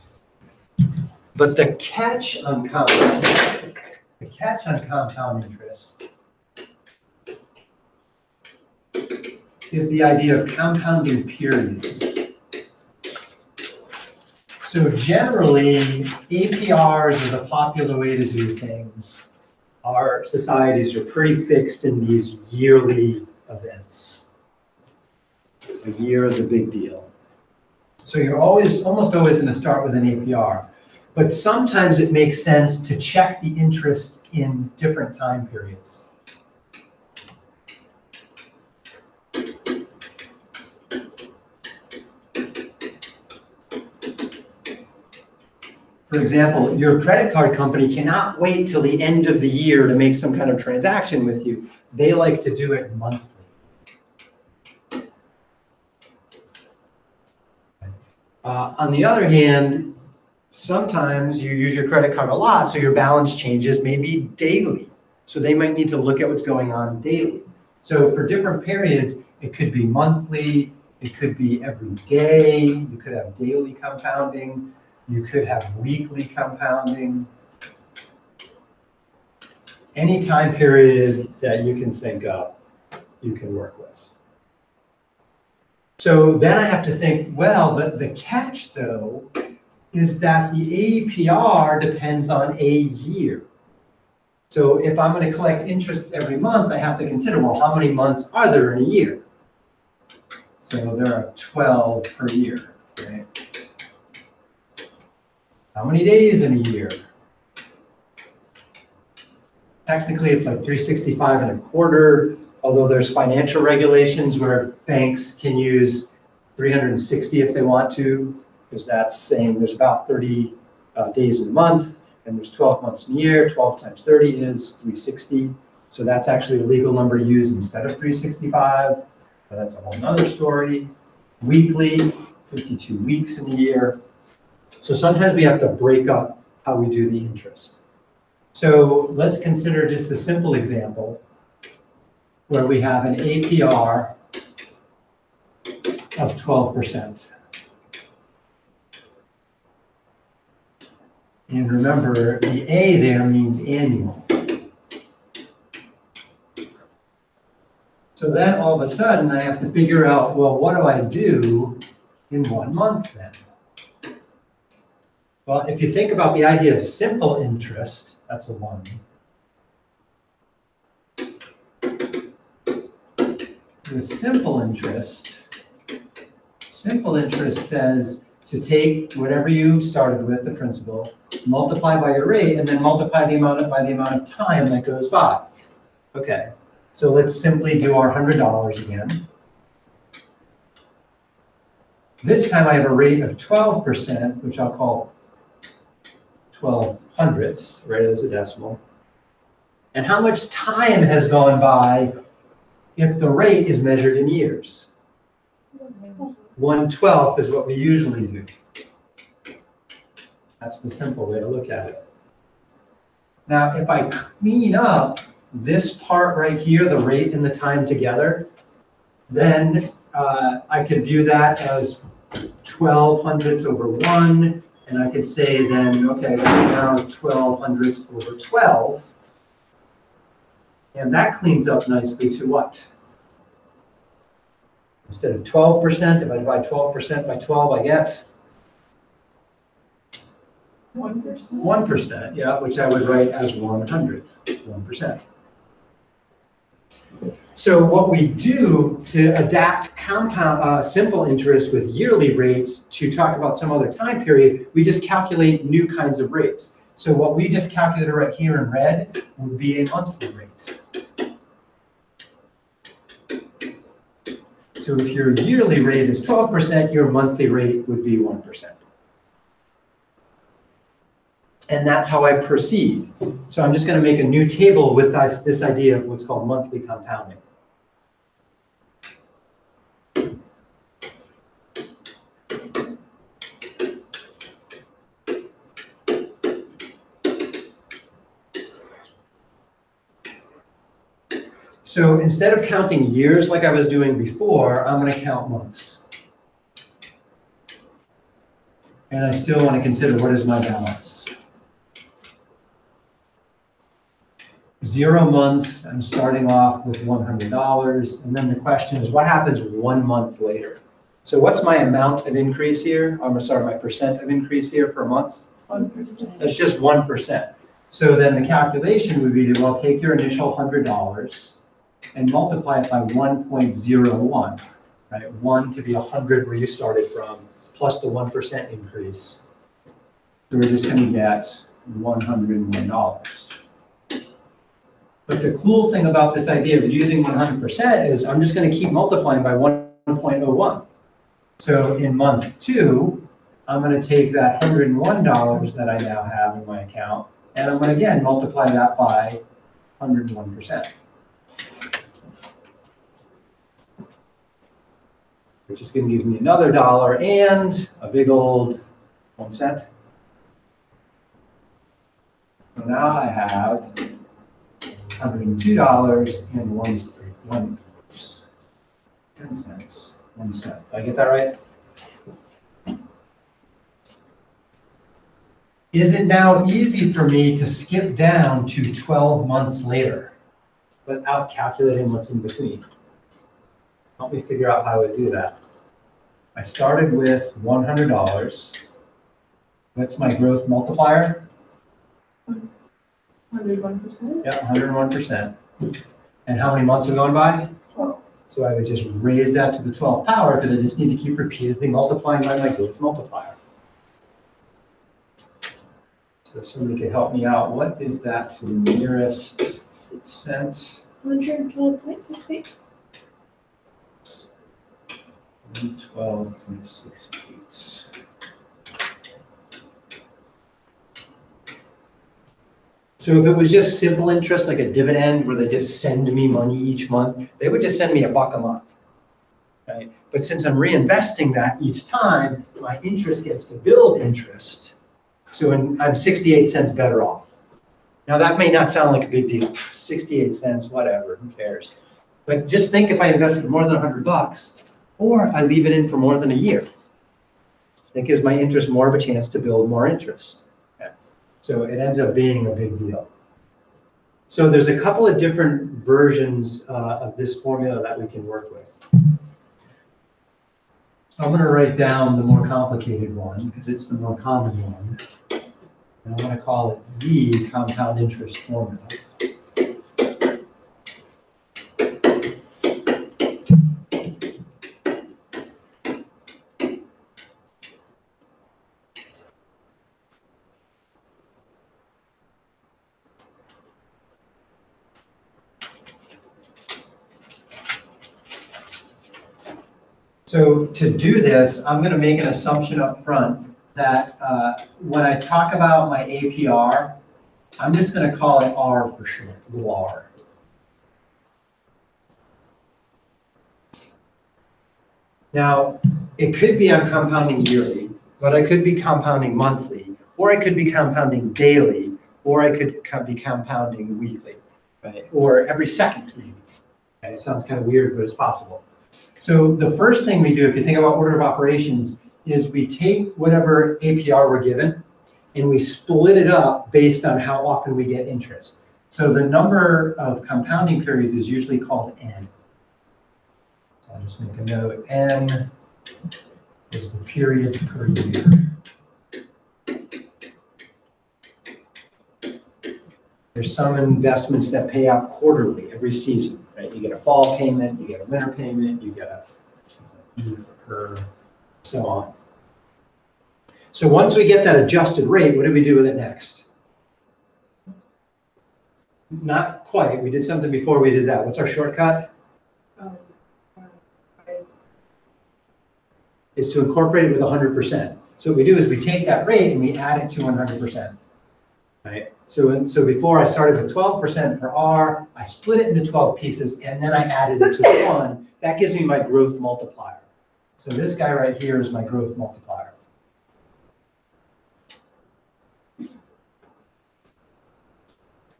But the catch on compound interest is the idea of compounding periods. So generally, APRs are the popular way to do things. Our societies are pretty fixed in these yearly events. A year is a big deal. So you're almost always going to start with an APR. But sometimes it makes sense to check the interest in different time periods. For example, your credit card company cannot wait till the end of the year to make some kind of transaction with you. They like to do it monthly. On the other hand, sometimes you use your credit card a lot, so your balance changes maybe daily. So they might need to look at what's going on daily. So for different periods, it could be monthly, it could be every day, you could have daily compounding, you could have weekly compounding. Any time period that you can think of, you can work with. So then I have to think, well, the catch though, is that the APR depends on a year. So if I'm going to collect interest every month, I have to consider, well, how many months are there in a year? So there are 12 per year, right? How many days in a year? Technically, it's like 365 and a quarter, although there's financial regulations where banks can use 360 if they want to, because that's saying there's about 30 days in a month, and there's 12 months in a year. 12 times 30 is 360. So that's actually a legal number to use instead of 365. But that's a whole nother story. Weekly, 52 weeks in a year. So sometimes we have to break up how we do the interest. So let's consider just a simple example where we have an APR of 12%. And remember, the A there means annual. So then all of a sudden I have to figure out, well, what do I do in 1 month then? Well, if you think about the idea of simple interest, that's a 1. With simple interest says to take whatever you started with, the principal, multiply by your rate, and then multiply by the amount of time that goes by. Okay, so let's simply do our $100 again. This time I have a rate of 12%, which I'll call 12 hundredths, right as a decimal. And how much time has gone by if the rate is measured in years? 1/12 is what we usually do. That's the simple way to look at it. Now, if I clean up this part right here, the rate and the time together, then I could view that as 12 hundredths over 1, and I could say then, okay, that's now 12 hundredths over 12. And that cleans up nicely to what? Instead of 12%, if I divide 12% by 12, I get 1%. 1%, yeah, which I would write as 1/100th, 1%. So what we do to adapt compound simple interest with yearly rates to talk about some other time period, we just calculate new kinds of rates. So what we just calculated right here in red would be a monthly rate. So if your yearly rate is 12%, your monthly rate would be 1%. And that's how I proceed. So I'm just going to make a new table with this idea of what's called monthly compounding. So instead of counting years like I was doing before, I'm going to count months. And I still want to consider what is my balance. 0 months, I'm starting off with $100. And then the question is, what happens 1 month later? So what's my amount of increase here? I'm sorry, my percent of increase here for a month? 1%. That's just 1%. So then the calculation would be to, well, take your initial $100 and multiply it by 1.01, right? 1 to be 100 where you started from, plus the 1% increase. So we're just going to get $101. But the cool thing about this idea of using 100% is I'm just going to keep multiplying by 1.01. So in month 2, I'm going to take that $101 that I now have in my account, and I'm going to again multiply that by 101%. Which is going to give me another dollar and a big old 1 cent. So now I have $102 and 10 cents, 1 cent. Did I get that right? Is it now easy for me to skip down to 12 months later without calculating what's in between? Help me figure out how I do that. I started with $100. What's my growth multiplier? 101%? Yeah, 101%. And how many months have gone by? 12. So I would just raise that to the 12th power because I just need to keep repeatedly multiplying by my growth multiplier. So if somebody could help me out, what is that to the nearest cent? 112.68. 112.68. So if it was just simple interest, like a dividend where they just send me money each month, they would just send me $1 a month, right? But since I'm reinvesting that each time, my interest gets to build interest. So I'm 68 cents better off. Now that may not sound like a big deal, 68 cents, whatever, who cares? But just think if I invested more than $100, or if I leave it in for more than a year. That gives my interest more of a chance to build more interest. Okay. So it ends up being a big deal. So there's a couple of different versions of this formula that we can work with. I'm going to write down the more complicated one because it's the more common one. And I'm going to call it the compound interest formula. So to do this, I'm going to make an assumption up front that when I talk about my APR, I'm just going to call it R for short, little r. Now, it could be I'm compounding yearly, but I could be compounding monthly, or I could be compounding daily, or I could be compounding weekly, right? Or every second maybe. Okay, it sounds kind of weird, but it's possible. So the first thing we do, if you think about order of operations, is we take whatever APR we're given and we split it up based on how often we get interest. So the number of compounding periods is usually called N. So I'll just make a note. N is the periods per year. There's some investments that pay out quarterly every season, right? You get a fall payment, you get a winter payment, you get a E for her, so on. So once we get that adjusted rate, what do we do with it next? Not quite. We did something before we did that. What's our shortcut? Is to incorporate it with 100%. So what we do is we take that rate and we add it to 100%. Right? So before I started with 12% for R, I split it into 12 pieces, and then I added it to 1. That gives me my growth multiplier. So this guy right here is my growth multiplier.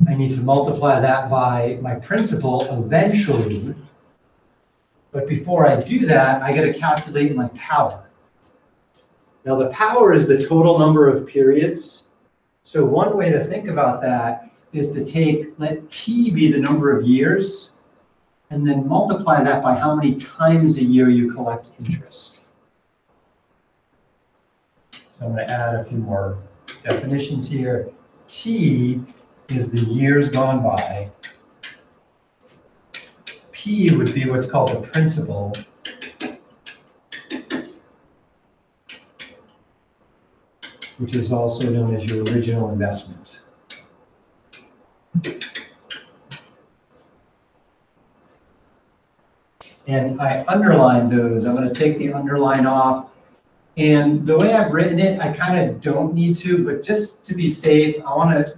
I need to multiply that by my principal eventually. But before I do that, I got to calculate my power. Now the power is the total number of periods. So one way to think about that is to let t be the number of years, and then multiply that by how many times a year you collect interest. So I'm going to add a few more definitions here. T is the years gone by. P would be what's called the principal. Which is also known as your original investment. And I underlined those. I'm going to take the underline off. And the way I've written it, I kind of don't need to, but just to be safe, I want to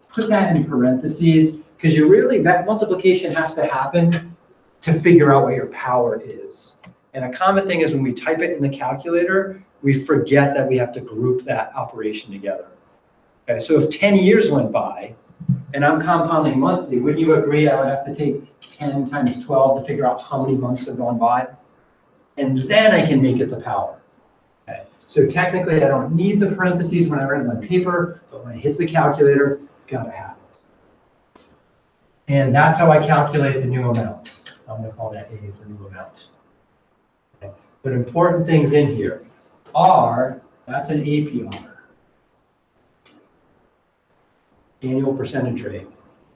put that in parentheses, because that multiplication has to happen to figure out what your power is. And a common thing is when we type it in the calculator, we forget that we have to group that operation together. Okay, so if 10 years went by and I'm compounding monthly, wouldn't you agree I would have to take 10 times 12 to figure out how many months have gone by? And then I can make it the power. Okay, so technically I don't need the parentheses when I write it on paper, but when it hits the calculator, gotta have it. And that's how I calculate the new amount. I'm gonna call that A for new amount. Okay. But important things in here. R, that's an APR, annual percentage rate.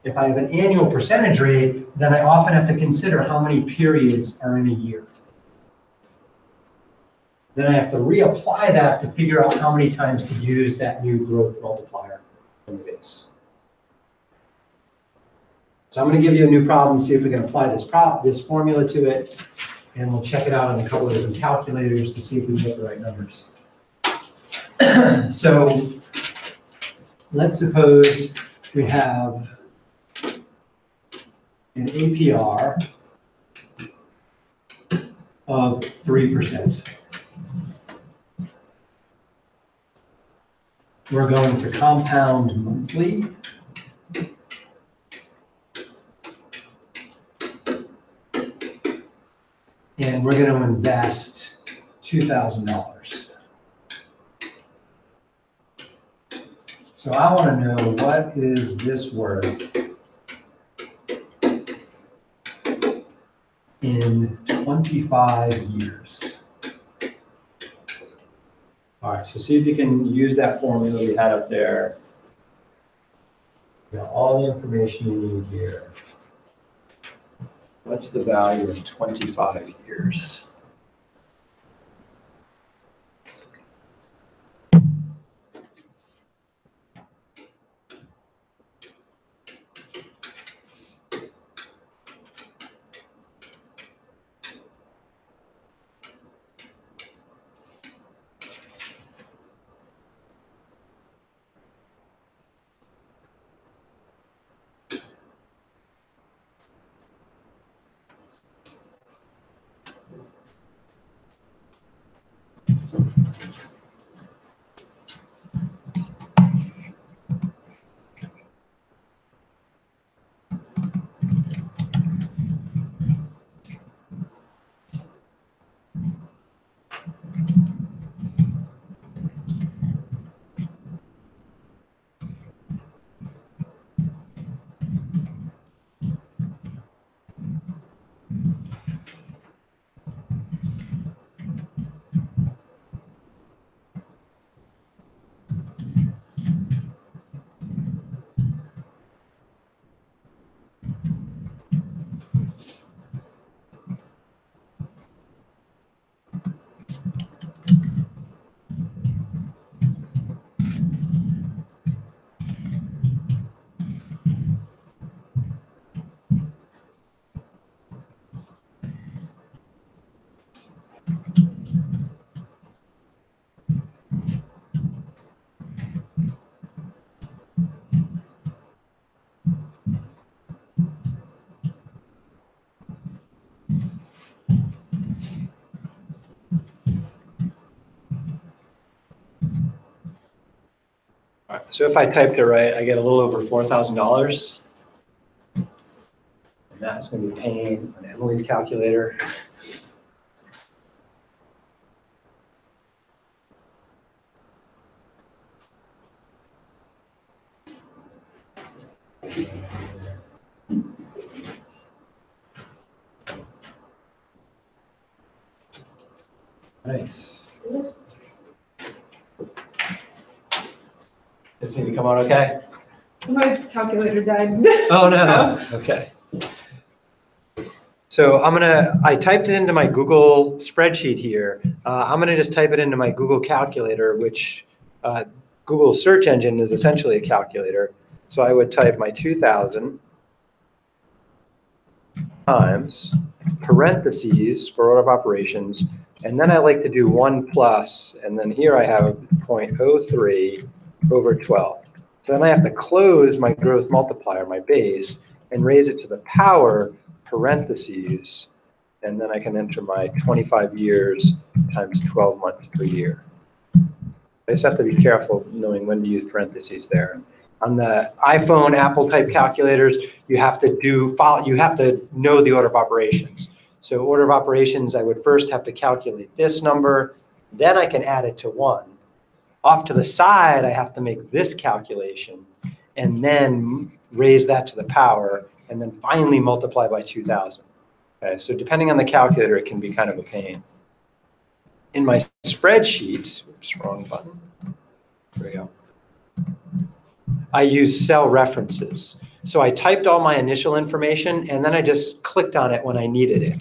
If I have an annual percentage rate, then I often have to consider how many periods are in a year. Then I have to reapply that to figure out how many times to use that new growth multiplier in the base. So I'm going to give you a new problem, see if we can apply this formula to it. And we'll check it out on a couple of different calculators to see if we can get the right numbers. So let's suppose we have an APR of 3%. We're going to compound monthly. And we're going to invest $2,000. So I want to know, what is this worth in 25 years? All right, so see if you can use that formula we had up there. You got all the information you need here. What's the value in 25 years? So if I typed it right, I get a little over $4,000. And that's going to be paying on Emily's calculator. Nice. This maybe come out okay? My calculator died. Oh, no. Okay. So I typed it into my Google spreadsheet here. I'm gonna just type it into my Google calculator, which Google search engine is essentially a calculator. So I would type my 2,000 times parentheses for order of operations, and then I like to do 1 plus, and then here I have 0.03 over 12. So then I have to close my growth multiplier, my base, and raise it to the power parentheses, and then I can enter my 25 years times 12 months per year. I just have to be careful knowing when to use parentheses there. On the iPhone, Apple type calculators, you have to know the order of operations. So order of operations, I would first have to calculate this number, then I can add it to 1. Off to the side, I have to make this calculation and then raise that to the power, and then finally multiply by 2,000. Okay, so depending on the calculator, it can be kind of a pain. In my spreadsheet, oops, wrong button. There we go. I use cell references. So I typed all my initial information, and then I just clicked on it when I needed it.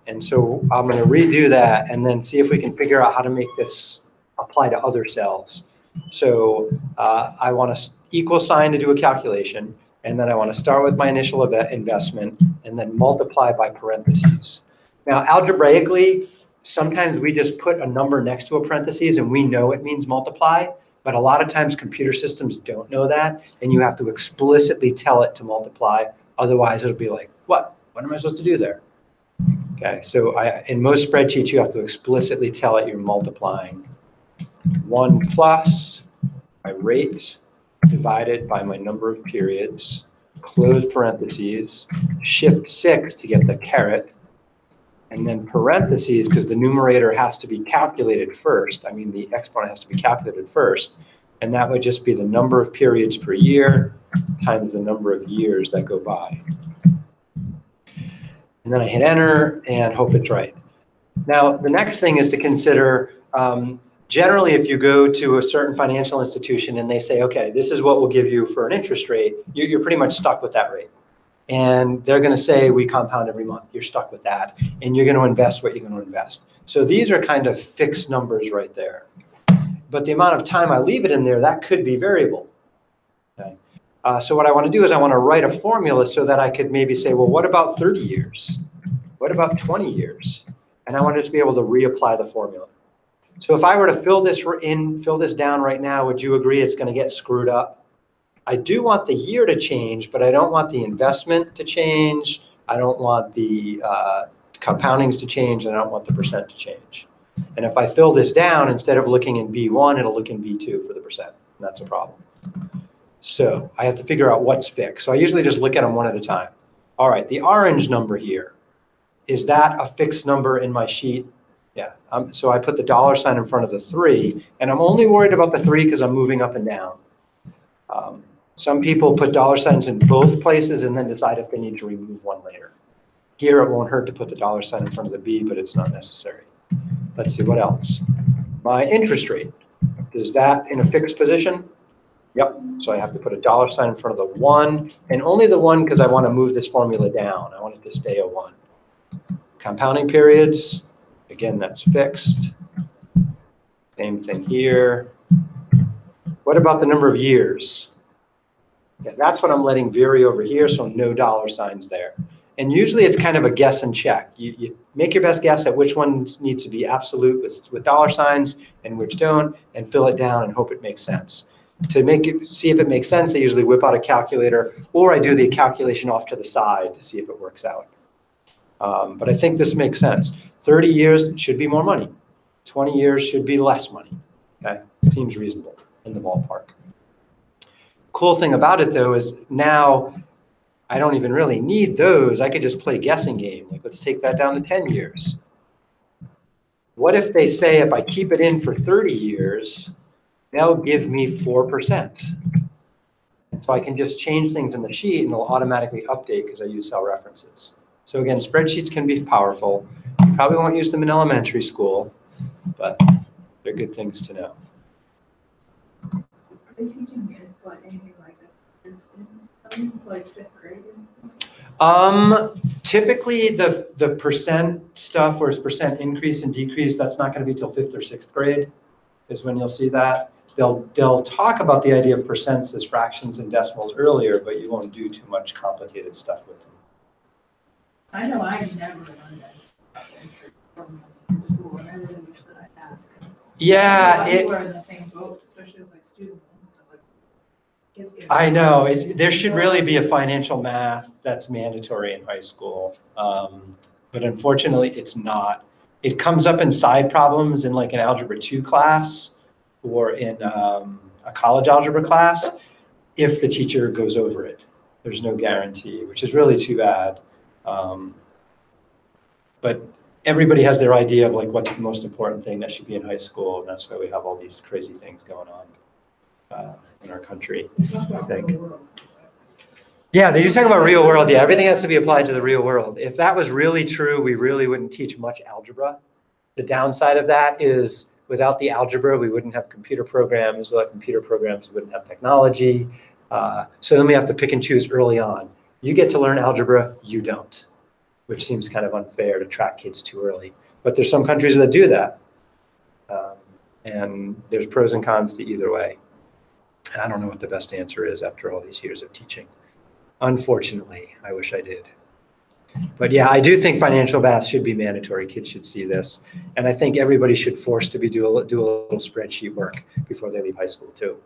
And so I'm going to redo that and then see if we can figure out how to make this apply to other cells. So I want an equal sign to do a calculation, and then I want to start with my initial investment and then multiply by parentheses. Now, algebraically, sometimes we just put a number next to a parentheses and we know it means multiply, but a lot of times computer systems don't know that, and you have to explicitly tell it to multiply. Otherwise, it'll be like, what? What am I supposed to do there? Okay, so in most spreadsheets, you have to explicitly tell it you're multiplying 1 plus my rate divided by my number of periods, close parentheses, shift 6 to get the caret, and then parentheses, because the numerator has to be calculated first. I mean, the exponent has to be calculated first, and that would just be the number of periods per year times the number of years that go by. And then I hit enter and hope it's right. Now, the next thing is to consider, generally, if you go to a certain financial institution and they say, okay, this is what we'll give you for an interest rate, you're pretty much stuck with that rate. And they're going to say, we compound every month. You're stuck with that. And you're going to invest what you're going to invest. So these are kind of fixed numbers right there. But the amount of time I leave it in there, that could be variable. Okay? So what I want to do is I want to write a formula so that I could maybe say, well, what about 30 years? What about 20 years? And I want to just be able to reapply the formula. So if I were to fill this down right now, would you agree it's going to get screwed up? I do want the year to change, but I don't want the investment to change. I don't want the compoundings to change, and I don't want the percent to change. And if I fill this down, instead of looking in B1, it'll look in B2 for the percent. And that's a problem. So I have to figure out what's fixed. So I usually just look at them one at a time. All right, the orange number here, is that a fixed number in my sheet? Yeah, so I put the $ in front of the 3, and I'm only worried about the 3 because I'm moving up and down. Some people put $ in both places and then decide if they need to remove one later. Here, it won't hurt to put the $ in front of the B, but it's not necessary. Let's see, what else? My interest rate, is that in a fixed position? Yep, so I have to put a $ in front of the 1, and only the 1 because I want to move this formula down. I want it to stay a 1. Compounding periods, again, that's fixed. Same thing here. What about the number of years? Yeah, that's what I'm letting vary over here, so no $ there. And usually it's kind of a guess and check. You make your best guess at which ones need to be absolute with $ and which don't, and fill it down and hope it makes sense. To see if it makes sense, I usually whip out a calculator, or I do the calculation off to the side to see if it works out. But I think this makes sense. 30 years should be more money. 20 years should be less money. Okay, seems reasonable in the ballpark. Cool thing about it, though, is now I don't even really need those. I could just play guessing game. Like, let's take that down to 10 years. What if they say if I keep it in for 30 years, they'll give me 4%? So I can just change things in the sheet and it'll automatically update because I use cell references. So again, spreadsheets can be powerful. You probably won't use them in elementary school, but they're good things to know. Are they teaching kids like anything like this in like 5th grade? Typically the percent stuff where it's percent increase and decrease, that's not going to be till 5th or 6th grade is when you'll see that. They'll talk about the idea of percents as fractions and decimals earlier, but you won't do too much complicated stuff with them. I know I never learned that from school, and I really wish that I had. Yeah, people are in the same boat, especially with like student loans and stuff like kids get. I know, there should really be a financial math that's mandatory in high school, but unfortunately it's not. It comes up in side problems in like an Algebra 2 class or in a college algebra class if the teacher goes over it. There's no guarantee, which is really too bad. But everybody has their idea of like what's the most important thing that should be in high school, and that's why we have all these crazy things going on in our country, I think. Yeah, they do talk about real world. Yeah, everything has to be applied to the real world. If that was really true, we really wouldn't teach much algebra. The downside of that is without the algebra, we wouldn't have computer programs. Without computer programs, we wouldn't have technology. So then we have to pick and choose early on. You get to learn algebra, you don't, which seems kind of unfair to track kids too early. But there's some countries that do that. And there's pros and cons to either way. And I don't know what the best answer is after all these years of teaching. Unfortunately, I wish I did. But yeah, I do think financial math should be mandatory. Kids should see this. And I think everybody should force to do a little spreadsheet work before they leave high school too.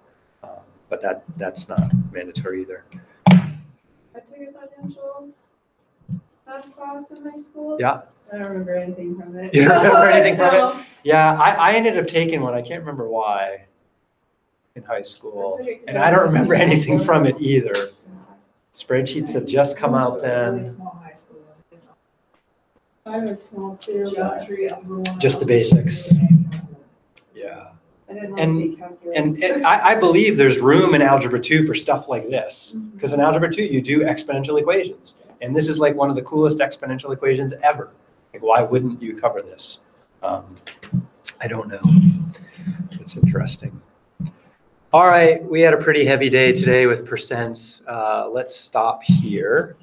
But that's not mandatory either. I took a financial math class in high school. Yeah. I don't remember anything from it. You don't remember anything from No. it? Yeah, I ended up taking one. I can't remember why in high school. That's okay, 'cause And I don't remember I was anything from it teaching either. Spreadsheets have just come out then. Really small high school. I was small too. but Geometry, algebra 1, Just the algebra basics. 2, Yeah. I didn't want And- to take calculus. And I believe there's room in Algebra 2 for stuff like this. Because in Algebra 2, you do exponential equations. And this is like one of the coolest exponential equations ever. Like, why wouldn't you cover this? I don't know. It's interesting. All right, we had a pretty heavy day today with percents. Let's stop here.